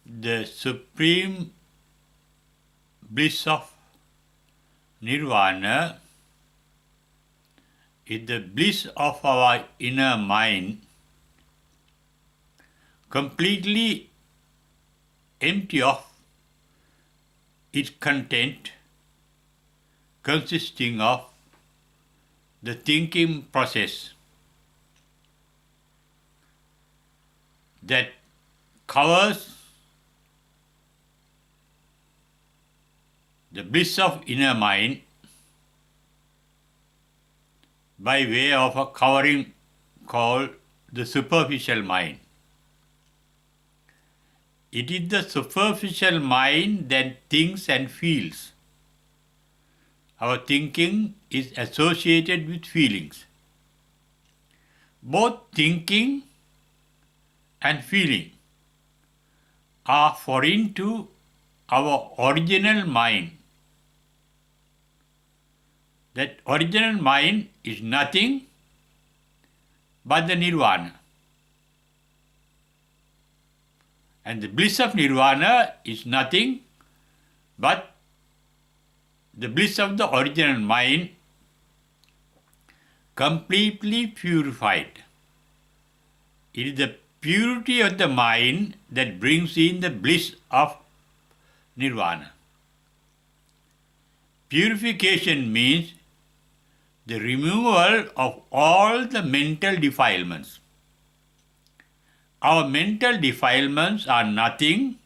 the supreme bliss of Nirvana is the bliss of our inner mind, completely empty of its content, consisting of the thinking process that covers the bliss of inner mind by way of a covering called the superficial mind. It is the superficial mind that thinks and feels. Our thinking is associated with feelings. Both thinking and feeling are foreign to our original mind. That original mind is nothing but the Nirvana. And the bliss of Nirvana is nothing but the bliss of the original mind, completely purified. It is the purity of the mind that brings in the bliss of Nirvana. Purification means the removal of all the mental defilements. Our mental defilements are nothing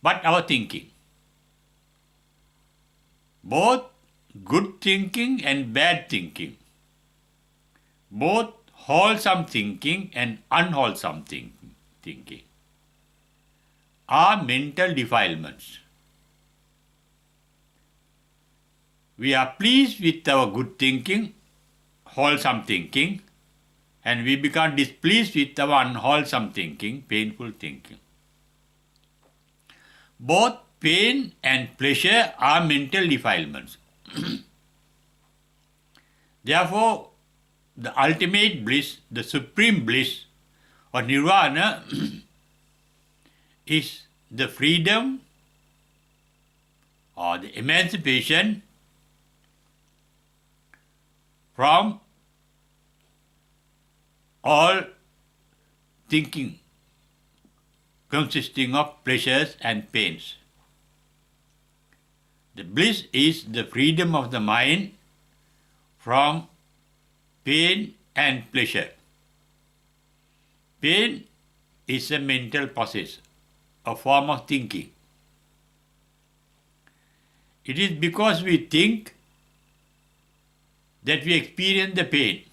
but our thinking. Both good thinking and bad thinking. Both wholesome thinking and unwholesome thinking are mental defilements. We are pleased with our good thinking, wholesome thinking, and we become displeased with our unwholesome thinking, painful thinking. Both pain and pleasure are mental defilements. Therefore, the ultimate bliss, the supreme bliss or Nirvana is the freedom or the emancipation from all thinking consisting of pleasures and pains. The bliss is the freedom of the mind from pain and pleasure. Pain is a mental process, a form of thinking. It is because we think that we experience the pain.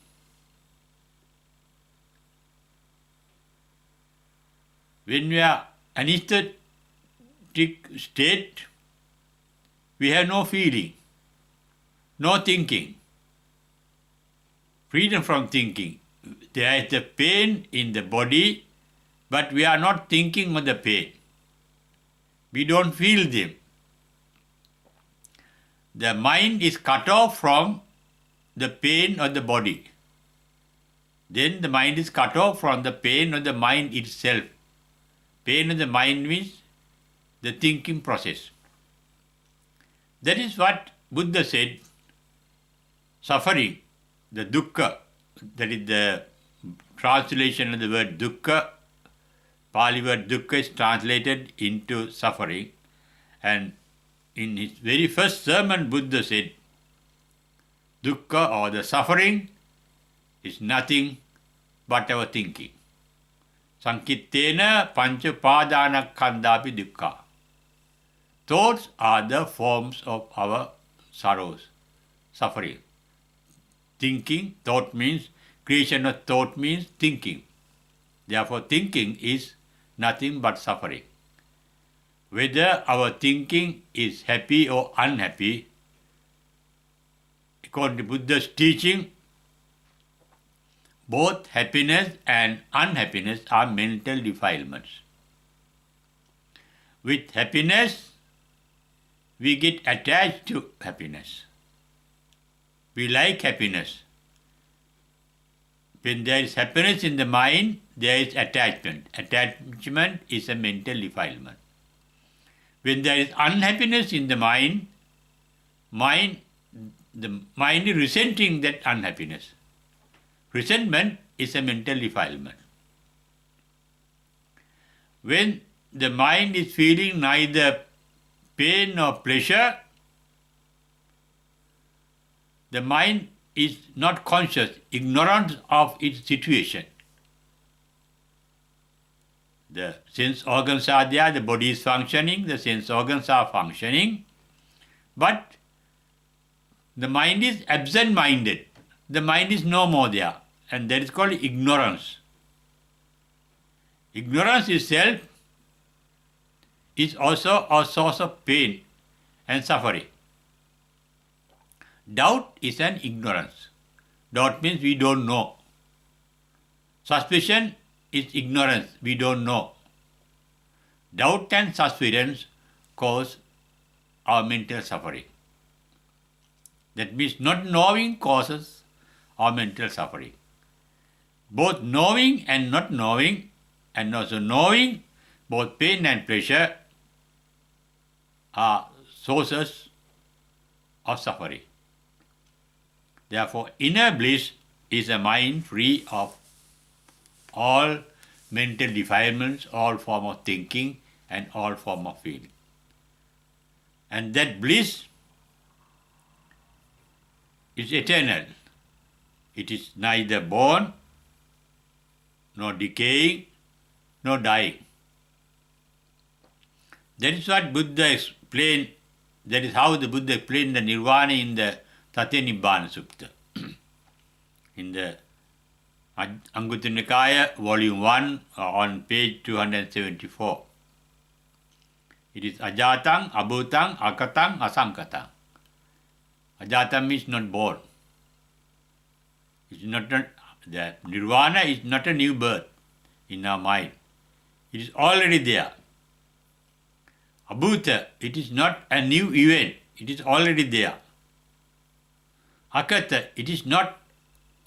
When we are anesthetic state, we have no feeling, no thinking, freedom from thinking. There is the pain in the body, but we are not thinking of the pain. We don't feel them. The mind is cut off from the pain of the body. Then the mind is cut off from the pain of the mind itself. Pain of the mind means the thinking process. That is what Buddha said, suffering, the dukkha, that is the translation of the word dukkha. Pali word dukkha is translated into suffering. And in his very first sermon, Buddha said, dukkha or the suffering is nothing but our thinking. Sankittena pancha upadanakkhandhapi dukkha. Thoughts are the forms of our sorrows, suffering. Thinking, thought means, creation of thought means thinking. Therefore, thinking is nothing but suffering. Whether our thinking is happy or unhappy, according to Buddha's teaching, both happiness and unhappiness are mental defilements. With happiness, we get attached to happiness. We like happiness. When there is happiness in the mind, there is attachment. Attachment is a mental defilement. When there is unhappiness in the mind, the mind is resenting that unhappiness. Resentment is a mental defilement. When the mind is feeling neither pain nor pleasure, the mind is not conscious, ignorant of its situation. The sense organs are there, the body is functioning, the sense organs are functioning, but the mind is absent-minded. The mind is no more there, and that is called ignorance. Ignorance itself is also a source of pain and suffering. Doubt is an ignorance. Doubt means we don't know. Suspicion is ignorance, we don't know. Doubt and suspicion cause our mental suffering. That means not knowing causes our mental suffering. Both knowing and not knowing, and also knowing, both pain and pleasure, are sources of suffering. Therefore, inner bliss is a mind free of all mental defilements, all form of thinking, and all form of feeling. And that bliss is eternal. It is neither born, nor decaying, nor dying. That is what Buddha explained, that is how the Buddha explained the Nirvana in the Tatya Nibbana Sutta. In the Anguttara Nikaya, volume 1, on page 274. It is ajatang, abhutang, akatang, asankatang. Ajatang means not born. It's not the Nirvana is not a new birth in our mind. It is already there. Abhuta, it is not a new event. It is already there. Akata, it is not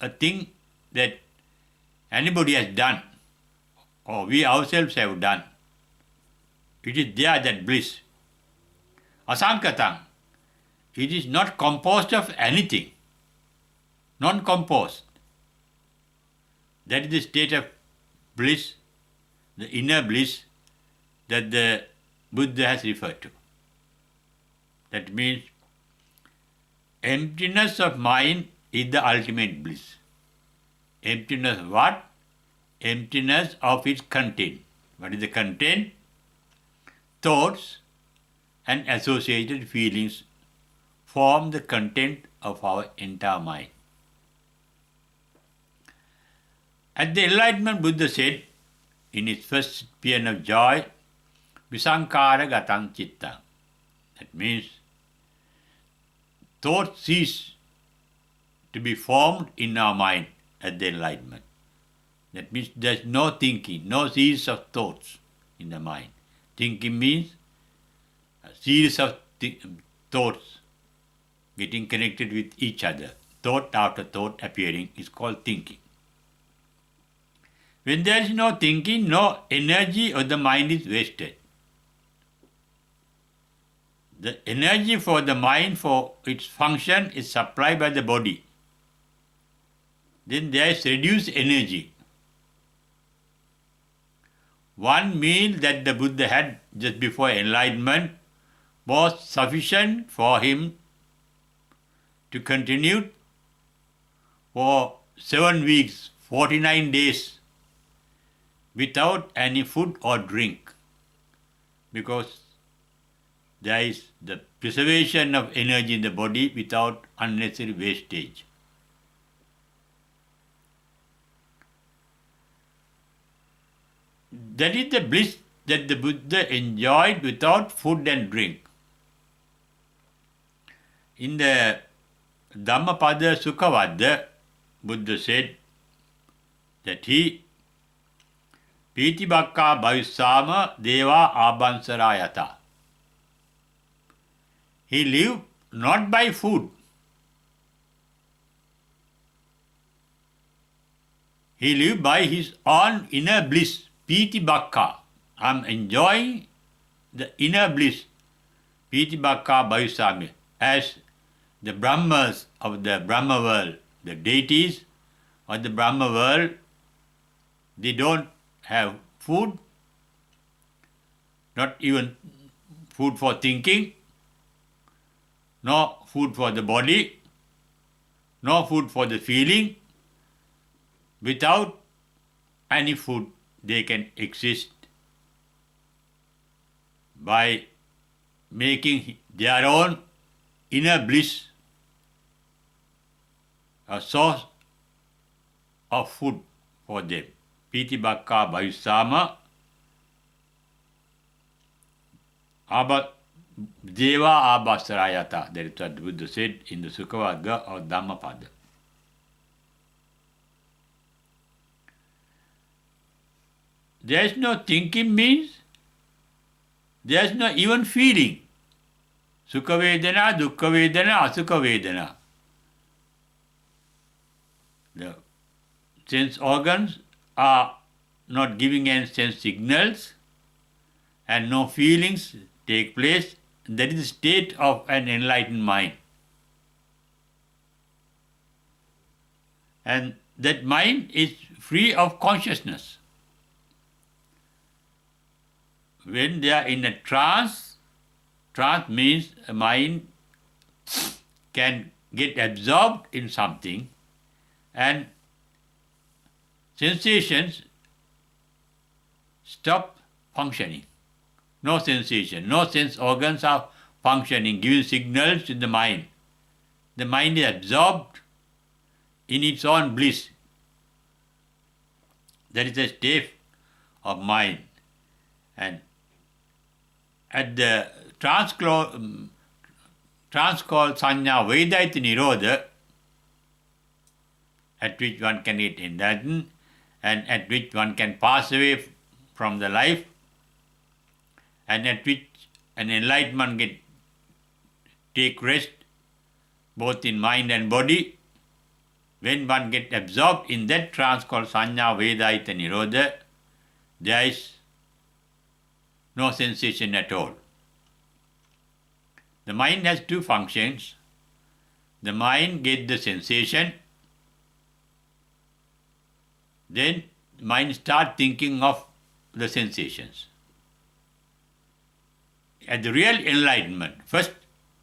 a thing that anybody has done or we ourselves have done. It is there, that bliss. Asankatang, it is not composed of anything. Non-composed. That is the state of bliss, the inner bliss that the Buddha has referred to. That means emptiness of mind is the ultimate bliss. Emptiness of what? Emptiness of its content. What is the content? Thoughts and associated feelings form the content of our entire mind. At the Enlightenment, Buddha said in his first paean of joy, Visankara gatang citta. That means thoughts cease to be formed in our mind at the Enlightenment. That means there is no thinking, no series of thoughts in the mind. Thinking means a series of thoughts getting connected with each other. Thought after thought appearing is called thinking. When there is no thinking, no energy of the mind is wasted. The energy for the mind, for its function, is supplied by the body. Then there is reduced energy. One meal that the Buddha had just before enlightenment was sufficient for him to continue for 7 weeks, 49 days without any food or drink, because there is the preservation of energy in the body without unnecessary wastage. That is the bliss that the Buddha enjoyed without food and drink. In the Dhammapada Sukhavadda, Buddha said that he Pitibakka Bhavisama Deva Abansarayata. He lived not by food. He lives by his own inner bliss, piti bhakka. I'm enjoying the inner bliss, piti bhakka bhavisami, as the Brahmas of the Brahma world, the deities of the Brahma world, they don't have food, not even food for thinking, no food for the body, no food for the feeling. Without any food, they can exist by making their own inner bliss a source of food for them. Piti bhakka bhavisama abha deva abhasarayata. That is what the Buddha said in the Sukhavagga or Dhammapada. There is no thinking means there is no even feeling. Sukha Vedana, Dukkha Vedana, Asukha Vedana. The sense organs are not giving any sense signals and no feelings take place. That is the state of an enlightened mind. And that mind is free of consciousness. When they are in a trance, trance means a mind can get absorbed in something and sensations stop functioning. No sensation, no sense organs are functioning, giving signals to the mind. The mind is absorbed in its own bliss. That is the state of mind. And at the trance called Sanya Vedaita Nirodha, at which one can get enlightened and at which one can pass away from the life, and at which an enlightenment can take rest both in mind and body. When one gets absorbed in that trance called Sanya Vedaita Nirodha, there is no sensation at all. The mind has two functions. The mind gets the sensation, then mind starts thinking of the sensations. At the real enlightenment, first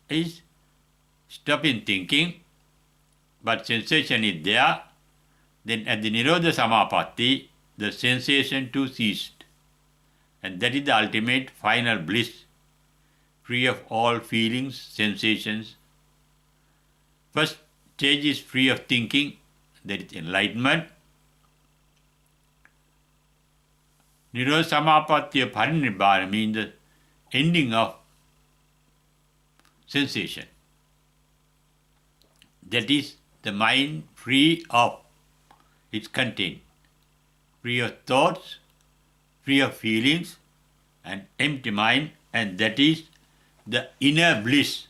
is stopping thinking, but sensation is there. Then at the Nirodha Samapatti, the sensation too ceased. And that is the ultimate final bliss, free of all feelings, sensations. First stage is free of thinking, that is enlightenment. Nirodha Samapatti Parinibbana means the ending of sensation. That is the mind free of its content, free of thoughts, free of feelings, and empty mind, and that is the inner bliss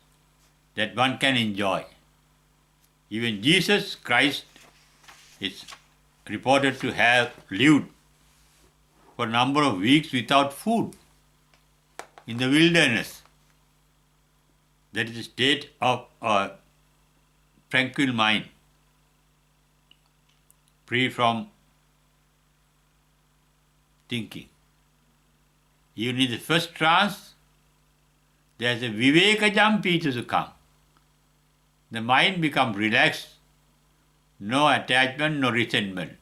that one can enjoy. Even Jesus Christ is reported to have lived for a number of weeks without food in the wilderness. That is the state of a tranquil mind, free from thinking. Even in the first trance, there is a vivekajam pita sukham. The mind becomes relaxed, no attachment, no resentment,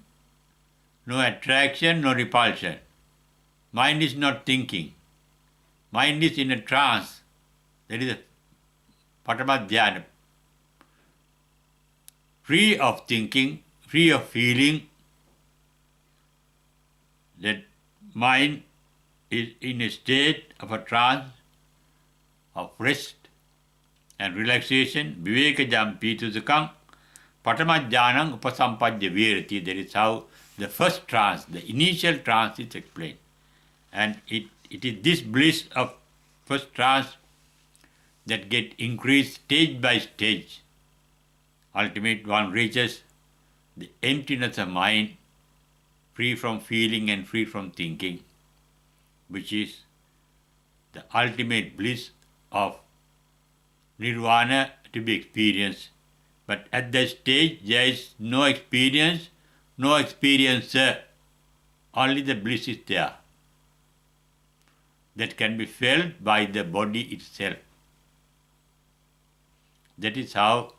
no attraction, no repulsion. Mind is not thinking. Mind is in a trance. That is a Patama Dhyana. Free of thinking, free of feeling. That mind is in a state of a trance, of rest and relaxation. Vivekajam pituzakam patamajjanam upasampadya virati. That is how the first trance, the initial trance is explained. And it is this bliss of first trance that get increased stage by stage. Ultimately one reaches the emptiness of mind free from feeling and free from thinking, which is the ultimate bliss of nirvana to be experienced. But at that stage, there is no experience, no experiencer. Only the bliss is there that can be felt by the body itself. That is how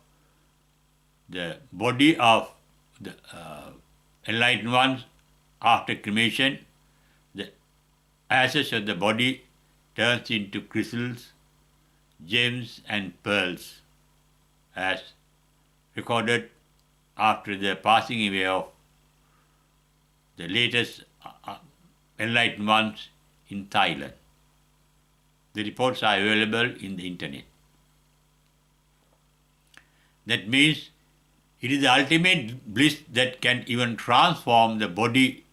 the body of the enlightened ones after cremation, the ashes of the body turns into crystals, gems and pearls, as recorded after the passing away of the latest enlightened ones in Thailand. The reports are available in the internet. That means it is the ultimate bliss that can even transform the body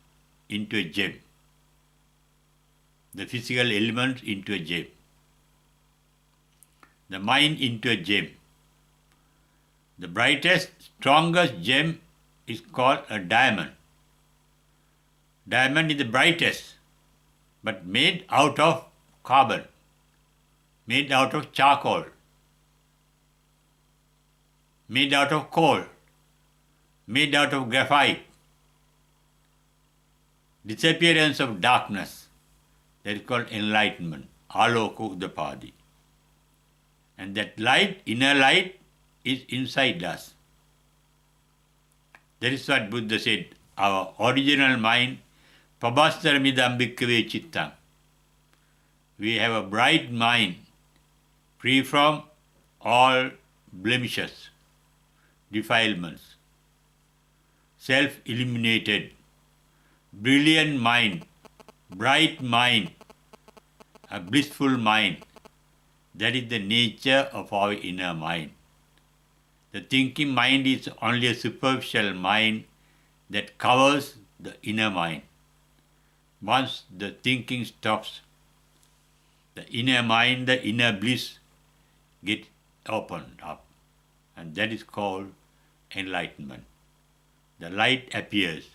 into a gem, the physical elements into a gem, the mind into a gem. The brightest, strongest gem is called a diamond. Diamond is the brightest, but made out of carbon, made out of charcoal, made out of coal, made out of graphite. Disappearance of darkness, that is called enlightenment, aloka udapadi. And that light, inner light, is inside us. That is what Buddha said, our original mind, pabhastaramidam bhikkhave chittam. We have a bright mind, free from all blemishes, defilements, self-illuminated, brilliant mind, bright mind, a blissful mind. That is the nature of our inner mind. The thinking mind is only a superficial mind that covers the inner mind. Once the thinking stops, the inner mind, the inner bliss gets opened up, and that is called enlightenment. The light appears.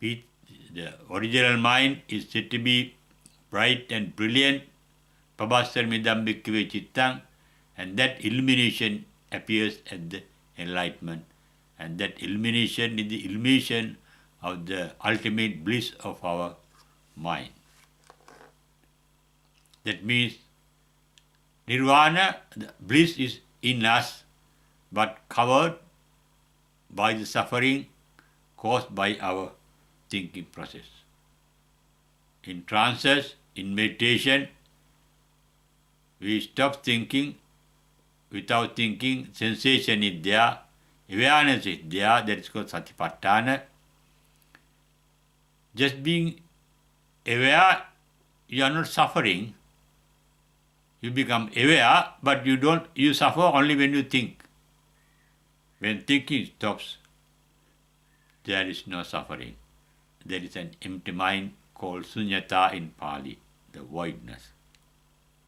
The original mind is said to be bright and brilliant, pabhastaramidam bhikkhave chittam, and that illumination appears at the enlightenment. And that illumination is the illumination of the ultimate bliss of our mind. That means nirvana, the bliss is in us, but covered by the suffering caused by our thinking process. In trances, in meditation, we stop thinking. Without thinking, sensation is there, awareness is there, that is called satipatthana. Just being aware, you are not suffering. You become aware, but you suffer only when you think. When thinking stops, there is no suffering. There is an empty mind called sunyata in Pali, the voidness.